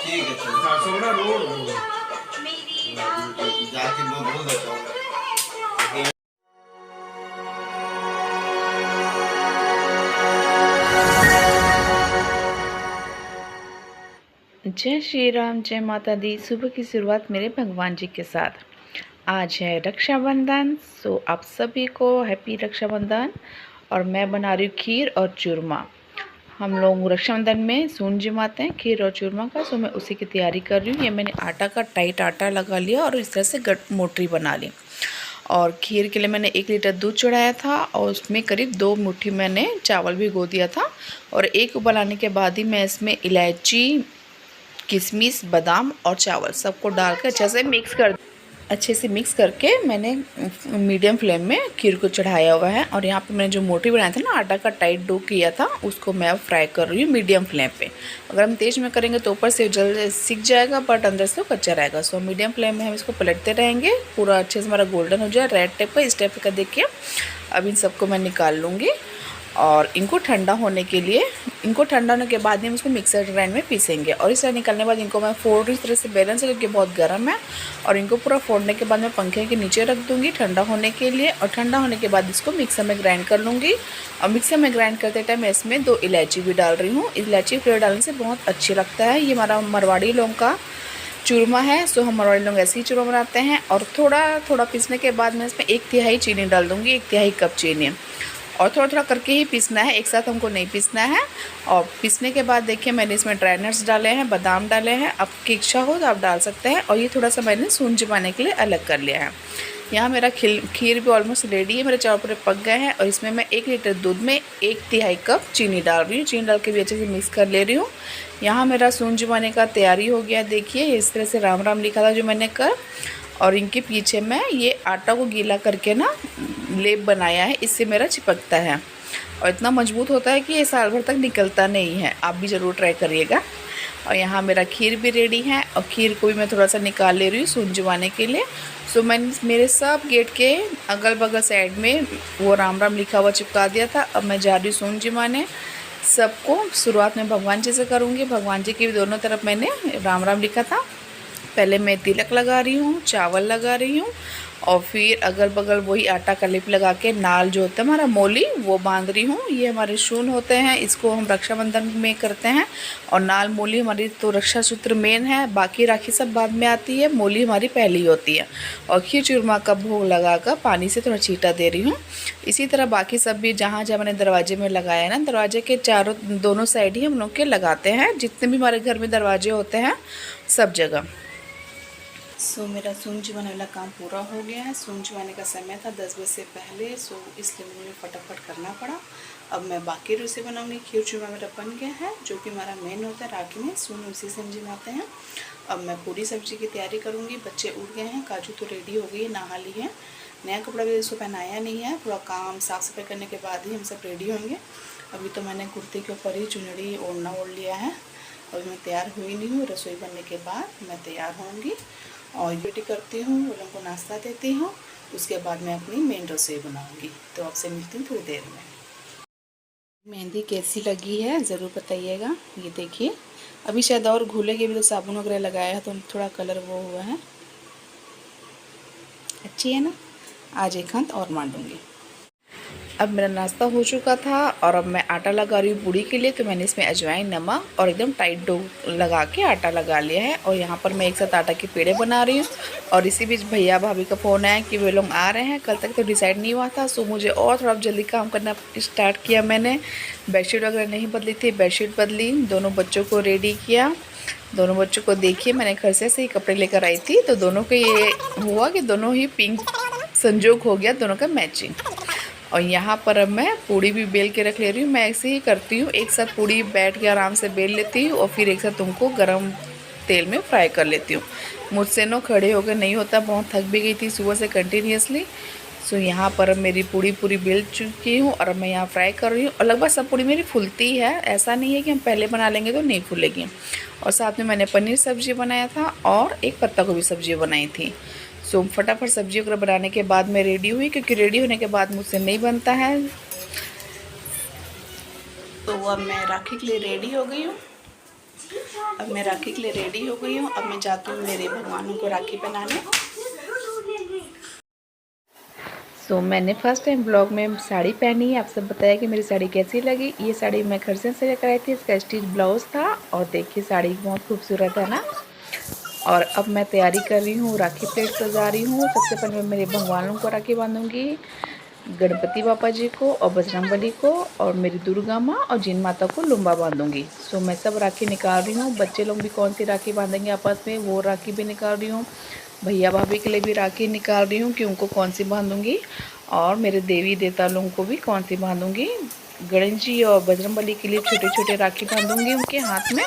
ठीक है चलो। हाँ सोना रोड जाके मैं बोल देता हूँ। जय श्री राम, जय माता दी। सुबह की शुरुआत मेरे भगवान जी के साथ। आज है रक्षाबंधन, सो आप सभी को हैप्पी रक्षाबंधन। और मैं बना रही हूँ खीर और चूरमा। हम लोग रक्षाबंधन में सूंड जिमाते हैं खीर और चूरमा का, सो मैं उसी की तैयारी कर रही हूँ। ये मैंने आटा का टाइट आटा लगा लिया और इस तरह से मोटरी बना ली। और खीर के लिए मैंने 1 लीटर दूध चढ़ाया था और उसमें करीब 2 मुट्ठी मैंने चावल भिगो दिया था। और एक उबाल आने के बाद ही मैं इसमें इलायची, किशमिश, बादाम और चावल सबको डालकर अच्छे से मिक्स करके मैंने मीडियम फ्लेम में खीर को चढ़ाया हुआ है। और यहाँ पे मैंने जो मोटी बनाया था ना, आटा का टाइट डो किया था, उसको मैं अब फ्राई कर रही हूँ मीडियम फ्लेम पे। अगर हम तेज़ में करेंगे तो ऊपर से जल्द सीख जाएगा, बट अंदर से कच्चा रहेगा। सो मीडियम फ्लेम में हम इसको पलटते रहेंगे, पूरा अच्छे से हमारा गोल्डन हो जाए, रेड टाइप का। इस टाइप का देखिए। अब इन सबको मैं निकाल लूँगी और इनको ठंडा होने के बाद ही हम उसको मिक्सर ग्राइंड में पीसेंगे। और इस तरह निकालने के बाद इनको मैं फोड़ इस तरह से बेलन से, क्योंकि बहुत गर्म है। और इनको पूरा फोड़ने के बाद मैं पंखे के नीचे रख दूँगी ठंडा होने के लिए। और ठंडा होने के बाद इसको मिक्सर में ग्राइंड कर लूँगी। और मिक्सर में ग्राइंड करते टाइम मैं इसमें 2 इलायची भी डाल रही हूँ। इलायची फ्लेवर डालने से बहुत अच्छी लगता है। ये हमारा मरवाड़ी लोगों का चूरमा है, सो हम मरवाड़ी लोग ऐसे ही चूरमा बनाते हैं। और थोड़ा थोड़ा पीसने के बाद मैं इसमें 1/3 चीनी डाल दूँगी, 1/3 कप चीनी। और थोड़ा थोड़ा करके ही पीसना है, एक साथ हमको नहीं पीसना है। और पीसने के बाद देखिए मैंने इसमें ड्राई नट्स डाले हैं, बादाम डाले हैं। आपकी इच्छा हो तो आप डाल सकते हैं। और ये थोड़ा सा मैंने सूंड जमाने के लिए अलग कर लिया है। यहाँ मेरा खीर भी ऑलमोस्ट रेडी है, मेरे चावल पूरे पक गए हैं। और इसमें मैं 1 लीटर दूध में 1/3 कप चीनी डाल रही हूँ। चीनी डाल के भी अच्छे से मिक्स कर ले रही हूँ। यहाँ मेरा सूंड जमाने का तैयारी हो गया। देखिए इस तरह से राम राम लिखा था जो मैंने कर। और इनके पीछे मैं ये आटा को गीला करके ना लेप बनाया है, इससे मेरा चिपकता है। और इतना मजबूत होता है कि ये साल भर तक निकलता नहीं है। आप भी ज़रूर ट्राई करिएगा। और यहाँ मेरा खीर भी रेडी है। और खीर को भी मैं थोड़ा सा निकाल ले रही हूँ सूंड जमाने के लिए। सो मैंने मेरे सब गेट के अगल बगल साइड में वो राम राम लिखा हुआ चिपका दिया था। अब मैं जा रही हूँ सूंड जमाने। सबको शुरुआत में भगवान जी से करूँगी। भगवान जी की भी दोनों तरफ मैंने राम राम लिखा था। पहले मैं तिलक लगा रही हूँ, चावल लगा रही हूँ। और फिर अगल बगल वही आटा का लेप लगा के नाल जो होता है हमारा मोली, वो बांध रही हूँ। ये हमारे शून होते हैं, इसको हम रक्षाबंधन में करते हैं। और नाल मोली हमारी तो रक्षा सूत्र मेन है, बाकी राखी सब बाद में आती है, मोली हमारी पहली होती है। और खीर चूरमा का भोग लगा कर पानी से थोड़ा छींटा दे रही हूँ। इसी तरह बाकी सब भी जहाँ जहाँ मैंने दरवाजे में लगाया है ना, दरवाजे के चारों दोनों साइड ही हम लोग के लगाते हैं, जितने भी हमारे घर में दरवाजे होते हैं सब जगह। सो मेरा सूंड जमाने वाला काम पूरा हो गया है। सूंड जमाने का समय था 10 बजे से पहले, सो इसलिए मुझे फटाफट करना पड़ा। अब मैं बाकी रेसिपी बनाऊंगी। खीर चूरमा मेरा बन गया है, जो कि हमारा मेन होता है राखी में, सूंड उसी से हम जमाते हैं। अब मैं पूरी सब्जी की तैयारी करूँगी। बच्चे उठ गए हैं, काजू तो रेडी हो गई है, नहा ली है। नया कपड़ा भी इसको पहनाया नहीं है, पूरा काम साफ़ सफाई करने के बाद ही हम सब रेडी होंगे। अभी तो मैंने कुर्ती के ऊपर ही चुनरी ओढ़ना ओढ़ लिया है। अभी मैं तैयार हुई नहीं हूँ, रसोई बनने के बाद मैं तैयार होंगी और ड्यूटी करती हूँ, वो लोगों को नाश्ता देती हूँ। उसके बाद मैं अपनी मेन रसोई बनाऊँगी। तो आपसे मिलती हूँ थोड़ी देर में। मेहंदी कैसी लगी है ज़रूर बताइएगा। ये देखिए अभी शायद और घुलेगी भी, तो साबुन वगैरह लगाया है तो थोड़ा कलर वो हुआ है। अच्छी है ना। आज एक हाथ और मांडूंगी। अब मेरा नाश्ता हो चुका था और अब मैं आटा लगा रही हूँ पूड़ी के लिए। तो मैंने इसमें अजवाइन, नमक और एकदम टाइट डो लगा के आटा लगा लिया है। और यहाँ पर मैं एक साथ आटा के पेड़े बना रही हूँ। और इसी बीच भैया भाभी का फ़ोन आया कि वे लोग आ रहे हैं। कल तक तो डिसाइड नहीं हुआ था, सो मुझे और थोड़ा जल्दी काम करना स्टार्ट किया मैंने। बेडशीट वगैरह नहीं बदली थी, बेडशीट बदली, दोनों बच्चों को रेडी किया। दोनों बच्चों को देखिए मैंने घर से ही कपड़े लेकर आई थी, तो दोनों को ये हुआ कि दोनों ही पिंक संजोग हो गया, दोनों का मैचिंग। और यहाँ पर अब मैं पूड़ी भी बेल के रख ले रही हूँ। मैं ऐसे ही करती हूँ, एक साथ पूड़ी बैठ के आराम से बेल लेती हूँ और फिर एक साथ उनको गरम तेल में फ्राई कर लेती हूँ। मुझसे नो खड़े होकर नहीं होता, बहुत थक भी गई थी सुबह से कंटिन्यूसली। सो यहाँ पर अब मेरी पूड़ी पूरी बेल चुकी हूँ और अब मैं यहाँ फ्राई कर रही हूँ। और लगभग सब पूड़ी मेरी फूलती है, ऐसा नहीं है कि हम पहले बना लेंगे तो नहीं फूलेगी। और साथ में मैंने पनीर सब्जी बनाया था और एक पत्ता गोभी सब्जी बनाई थी। सो फटाफट सब्जी वगैरह बनाने के बाद मैं रेडी हुई, क्योंकि रेडी होने के बाद मुझसे नहीं बनता है। तो अब मैं राखी के लिए रेडी हो गई हूँ। अब मैं राखी के लिए रेडी हो गई हूँ। अब मैं जाती हूँ मेरे भगवानों को राखी पहनाने। मैंने फर्स्ट टाइम ब्लॉग में साड़ी पहनी है। आप सब बताया कि मेरी साड़ी कैसी लगी। ये साड़ी मैं घर से लेकर आई थी। इसका स्टिच ब्लाउज था और देखिए साड़ी बहुत खूबसूरत है ना। और अब मैं तैयारी कर रही हूँ, राखी प्लेट सजा रही हूँ। सबसे पहले मैं मेरे भगवानों को राखी बांधूंगी, गणपति बापा जी को और बजरंगबली को और मेरी दुर्गा माँ और जिन माता को लुम्बा बांधूंगी। मैं सब राखी निकाल रही हूँ। बच्चे लोग भी कौन सी राखी बांधेंगे आपस में, वो राखी भी निकाल रही हूँ। भैया भाभी के लिए भी राखी निकाल रही हूँ कि उनको कौन सी बांधूंगी, और मेरे देवी देवता लोगों को भी कौन सी बांधूंगी। गणेश जी और बजरंगबली के लिए छोटे छोटे राखी बांधूंगी उनके हाथ में,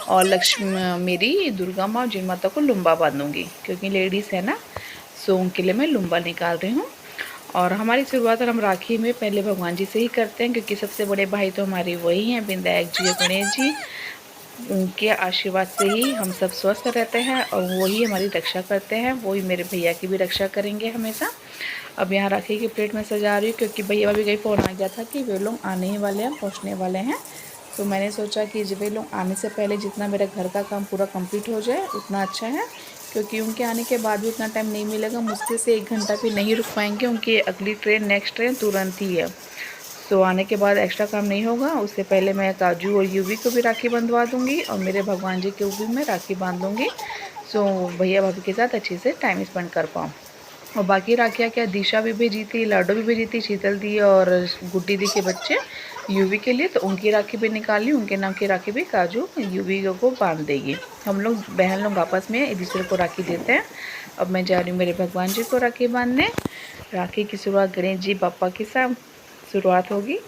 और लक्ष्मी मेरी दुर्गा माँ और जिन माता को लुम्बा बांधूंगी क्योंकि लेडीज़ है ना। उनके लिए मैं लुम्बा निकाल रही हूँ। और हमारी शुरुआत हम राखी में पहले भगवान जी से ही करते हैं क्योंकि सबसे बड़े भाई तो हमारे वही हैं, विनायक जी और गणेश जी। उनके आशीर्वाद से ही हम सब स्वस्थ रहते हैं और वही हमारी रक्षा करते हैं। वही मेरे भैया की भी रक्षा करेंगे हमेशा। अब यहाँ राखी की प्लेट में सजा रही हूँ क्योंकि भैया भाभी का फ़ोन आ गया था कि वे लोग आने ही वाले हैं, पहुँचने वाले हैं। तो मैंने सोचा कि वे लोग आने से पहले जितना मेरा घर का काम पूरा कंप्लीट हो जाए उतना अच्छा है, क्योंकि उनके आने के बाद भी उतना टाइम नहीं मिलेगा। मुश्किल से 1 घंटा भी नहीं रुक पाएंगे। उनकी अगली ट्रेन, नेक्स्ट ट्रेन तुरंत ही है। आने के बाद एक्स्ट्रा काम नहीं होगा। उससे पहले मैं काजू और यूवी को भी राखी बंधवा दूँगी और मेरे भगवान जी के भी मैं राखी बांध दूँगी। भैया भाभी के साथ अच्छे से टाइम स्पेंड कर पाऊँ। और बाकी राखियाँ क्या दिशा भी भेजी थी, लाडो भी भेजी थी, शीतल दी और गुड्डी दी के बच्चे यूवी के लिए, तो उनकी राखी भी निकाली। उनके नाम की राखी भी काजू यूवी को बांध देगी। हम लोग बहन लोग आपस में एक दूसरे को राखी देते हैं। अब मैं जा रही हूँ मेरे भगवान जी को राखी बांधने। राखी की शुरुआत गणेश जी बापा के साथ शुरुआत होगी।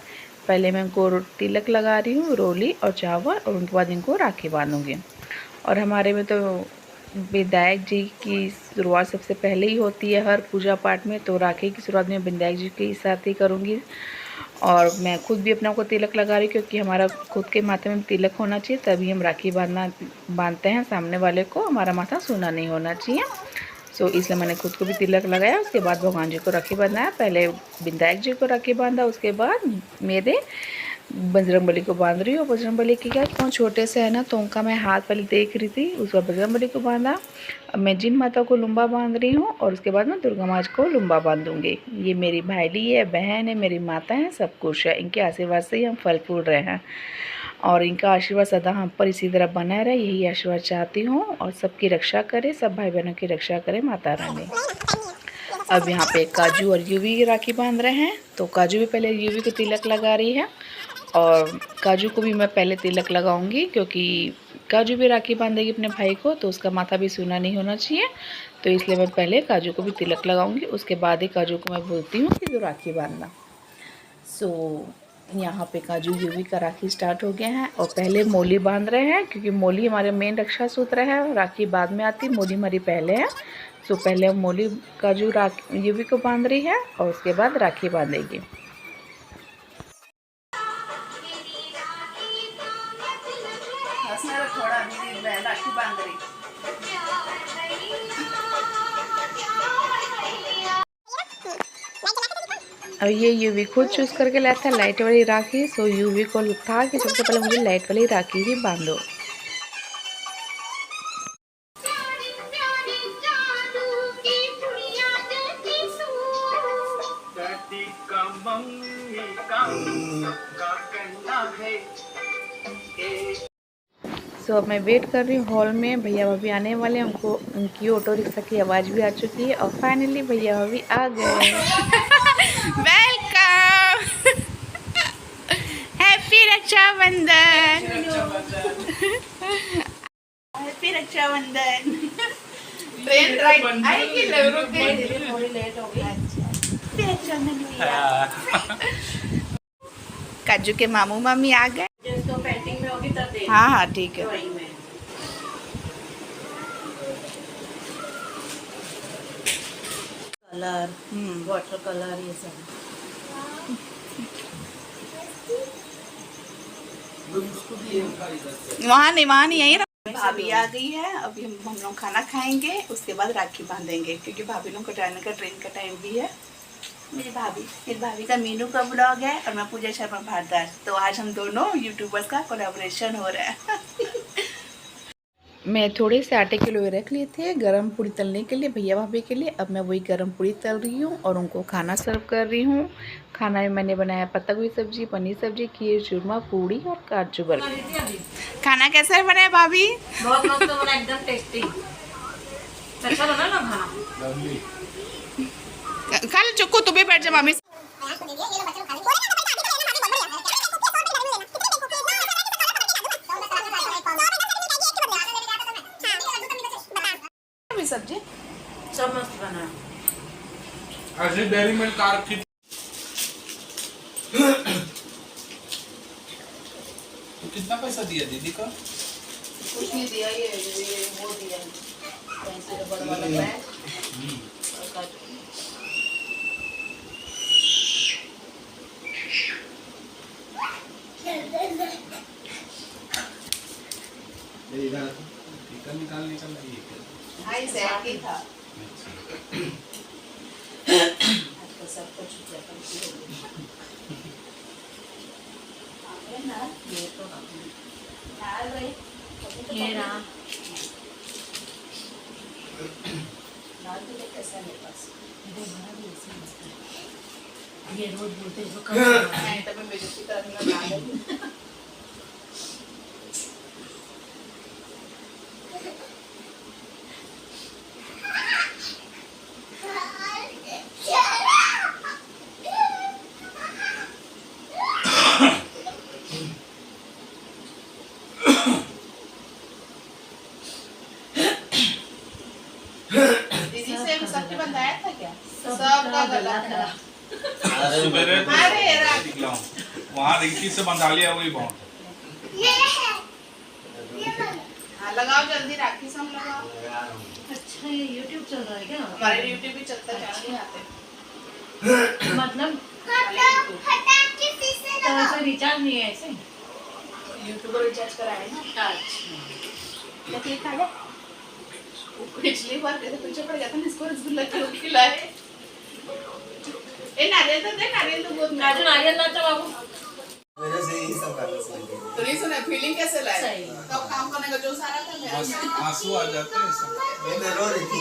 पहले मैं उनको तिलक लगा रही हूँ, रोली और चावल, और उनके बाद इनको राखी बांधूँगी। और हमारे में तो विनायक जी की शुरुआत सबसे पहले ही होती है हर पूजा पाठ में, तो राखी की शुरुआत में विनायक जी के साथ ही करूँगी। और मैं खुद भी अपने को तिलक लगा रही हूँ क्योंकि हमारा खुद के माथे में तिलक होना चाहिए, तभी हम राखी बांधते हैं सामने वाले को। हमारा माथा सूना नहीं होना चाहिए। इसलिए मैंने खुद को भी तिलक लगाया। उसके बाद भगवान जी को राखी बांधा। पहले विनायक जी को राखी बांधा, उसके बाद मेरे बजरंगबली को बांध रही हूँ। बजरंगबली की क्या पाँव छोटे से है ना, तो उनका मैं हाथ पहले देख रही थी, उसके बाद बजरंगबली को बांधा। अब मैं जिन माता को लुम्बा बांध रही हूँ और उसके बाद मैं दुर्गा माँ को लुम्बा बांधूँगी। ये मेरी भाईली है, बहन है, मेरी माता है, सब कुछ है। इनके आशीर्वाद से ही हम फल फूल रहे हैं और इनका आशीर्वाद सदा हम पर इसी तरह बना रहे, यही आशीर्वाद चाहती हूँ। और सबकी रक्षा करे, सब भाई बहनों की रक्षा करे माता रानी। अब यहाँ पे काजू और यूवी की राखी बांध रहे हैं, तो काजू भी पहले यूवी को तिलक लगा रही है और काजू को भी मैं पहले तिलक लगाऊंगी क्योंकि काजू भी राखी बांधेगी अपने भाई को, तो उसका माथा भी सूना नहीं होना चाहिए। तो इसलिए मैं पहले काजू को भी तिलक लगाऊंगी, उसके बाद ही काजू को मैं बोलती हूँ कि जो राखी बांधना। यहाँ पे काजू यूवी का राखी स्टार्ट हो गया है और पहले मोली बांध रहे हैं क्योंकि मोली हमारे मेन रक्षा सूत्र है। राखी बाद में आती, मोली हमारी पहले है। पहले मोली काजू यूवी को बांध रही है और उसके बाद राखी बांधेगी। राखी बांध रही। अब ये यूवी खुद चूज करके लाया था लाइट वाली राखी। यूवी को था कि सबसे पहले मुझे लाइट वाली राखी ही बांधो। अब मैं वेट कर रही हूँ हॉल में, भैया भाभी आने वाले हैं। उनको उनकी ऑटो रिक्शा की आवाज़ भी आ चुकी है और फाइनली भैया भाभी आ गए। Welcome, happy Rakshabandhan, happy Rakshabandhan. Train right आएगी, थोड़ी लेट हो गई। काजू के मामू मामी आ गए। पेंटिंग में होगी तब देख। हाँ हाँ ठीक है। कलर, वाटर कलर, ये सब वहाँ नहीं यहीं। भाभी आ गई है, अभी हम लोग खाना खाएंगे, उसके बाद राखी बांधेंगे क्योंकि भाभी लोग को ट्रेन का टाइम भी है। मेरी भाभी का मीनू का ब्लॉग है और मैं पूजा शर्मा भारद्वाज। तो आज हम दोनों यूट्यूबर्स का कोलैबोरेशन हो रहा है। मैं थोड़े से आटे के लोए रख लिए थे गरम पूड़ी तलने के लिए भैया भाभी के लिए। अब मैं वही गरम पूड़ी तल रही हूँ और उनको खाना सर्व कर रही हूँ। खाना में मैंने बनाया पत्ता गोभी सब्जी, पनीर सब्जी, खीर, चूरमा, पूड़ी और काजू बर्फी। खाना कैसा बनाया भाभी? बहुत मस्त बना, एकदम टेस्टी। अच्छा बना ना खाना। खा ले चुक्कू, तू भी बैठ जा मामी। सब्जी सब मस्त बना। ऐसे डेयरी मिल्क कार की तो कितना पैसा दिया दीदी का? कुछ नहीं दिया, ये वो दिया पैसे का बड़ा वाला बैग और काजू। निकाल ढाई से आके था आजकल सब कुछ ना ये तो ये रहा। कैसा मेरे पास ये रोज बोलते हैं, इसको कब बनाना है? तब मैं बेइज्जती तरह ना डाल। दीदी से सबके बंधाया था क्या? सबका गला था। अरे वहाँ रिंकी से बंधा लिया, वही बहुत। हाँ लगाओ जल्दी, राखी से हम लगाओ। अच्छा, ये YouTube चल रहा है क्या? हमारे YouTube भी चलता है, चैनल नहीं आते मतलब तो ऐसा रिचार्ज नहीं है ऐसे? YouTube को रिचार्ज कराए ना। अच्छा, लेकिन खा ले। पिछली बार कैसे पीछे पड़ गया था ना, इसको रसगुल्ला क्यों खिलाए? ए नारियल तो दे, नारियल तो बहुत काजू नारियल लाता बाबू। मेरे से ही सब करना चाहिए। तो नहीं सुना, फीलिंग कैसे लाए? सही। कब काम करने का जोश आ रहा था मेरा से। आंसू आ जाते हैं सब। मैं रो रही थी।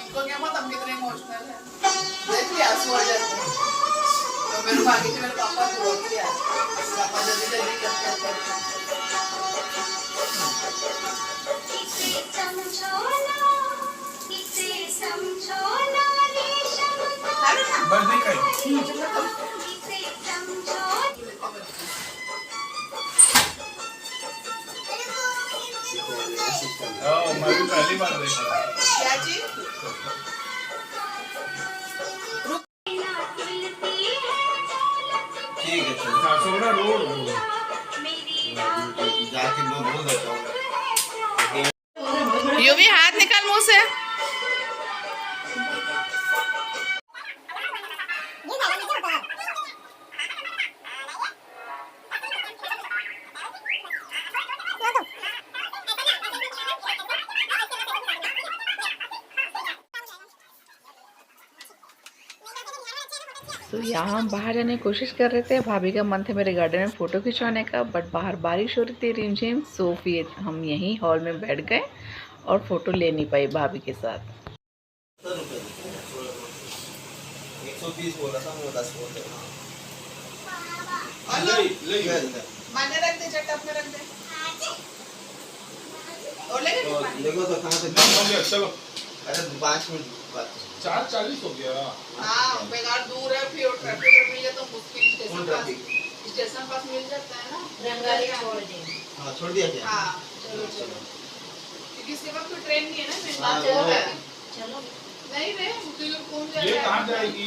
इनको क्या पता हम कितने इमोशनल हैं। देखिए आंसू आ जाते हैं। तो मेरे को आगे से मेरे पापा को रोक दिया। पापा जल्दी जल्दी करते बस नहीं खाई। मैं भी पहली बार देखा। क्या चीज? ठीक है चलो। सोना रोड जाके मैं बोल देता हूँ। यू भी हाथ निकाल मुंह से। तो यहाँ हम बाहर जाने की कोशिश कर रहे थे। भाभी का मन था मेरे गार्डन में फ़ोटो खिंचवाने का, बट बाहर बारिश हो रही थी रिमझिम। सो फिर हम यहीं हॉल में बैठ गए और फ़ोटो ले नहीं पाई भाभी के साथ। 130 बोला था, मैं 10 बोल रहा माने रख दे, चटक में रख दे। और ले हूँ। देखो तो कहाँ से हो गया, चलो। अरे 5 मिनट बात। 4:40 हो गया। हाँ बेकार दूर है, फिर ट्रैफिक में मिल जाए तो मुश्किल। कौन ट्रैफिक? स्टेशन पास मिल जाता है ना। रंगारी छोड़ दे। हाँ छोड़ दिया क्या? हाँ चलो चलो, क्योंकि इसके बाद कोई ट्रेन नहीं है ना, मेरे हाँ, पास वो है। है। चलो। नहीं रे, मुझे कौन जा ये रहा कहाँ है? जाएगी?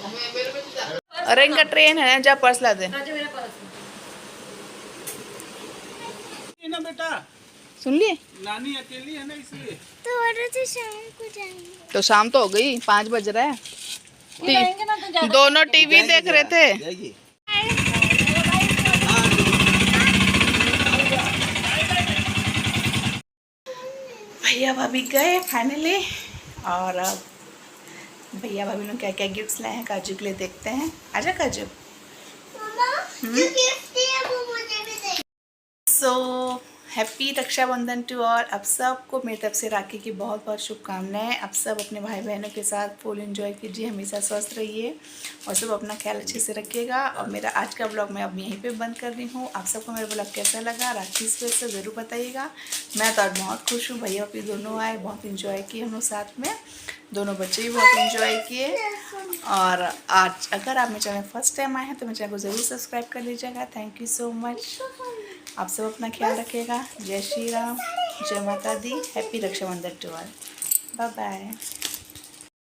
मैं मेरे पे जा। अरे इनका ट्रेन है, जा पर्स ला दे। राजू मेरा पास है। ना बेटा, सुन लिए? नानी अकेली है ना, इसलिए। तो शाम को जाएंगे। तो शाम तो हो गई, 5 बज रहा है। जाएंगे ना तो ज्यादा दोनों टीवी देख रहे थे। जाएगी। भैया भाभी गए फाइनली, और अब भैया भाभी ने क्या क्या गिफ्ट्स लाए हैं काजू के लिए देखते हैं। आजा काजू। मम्मा जो गिफ्ट दिया वो मुझे भी दे। So happy Raksha Bandhan to all. आप सबको मेरी तरफ से राखी की बहुत बहुत शुभकामनाएं। आप सब अपने भाई बहनों के साथ फुल एंजॉय कीजिए, हमेशा स्वस्थ रहिए और सब अपना ख्याल अच्छे से रखिएगा। और मेरा आज का ब्लॉग मैं अब यहीं पे बंद कर रही हूँ। आप सबको मेरा ब्लॉग कैसा लगा राखी स्पेशल ज़रूर बताइएगा। मैं तो आज बहुत खुश हूँ, भैया भी दोनों आए, बहुत इंजॉय किए हम लोग साथ में, दोनों बच्चे भी बहुत इंजॉय किए। और आज अगर आप मेरे चैनल फर्स्ट टाइम आए हैं तो मेरे चैनल को ज़रूर सब्सक्राइब कर लीजिएगा। Thank you so much. आप सब अपना ख्याल रखिएगा। जय श्री राम, जय माता दी। Happy Raksha Bandhan to all. Bye bye.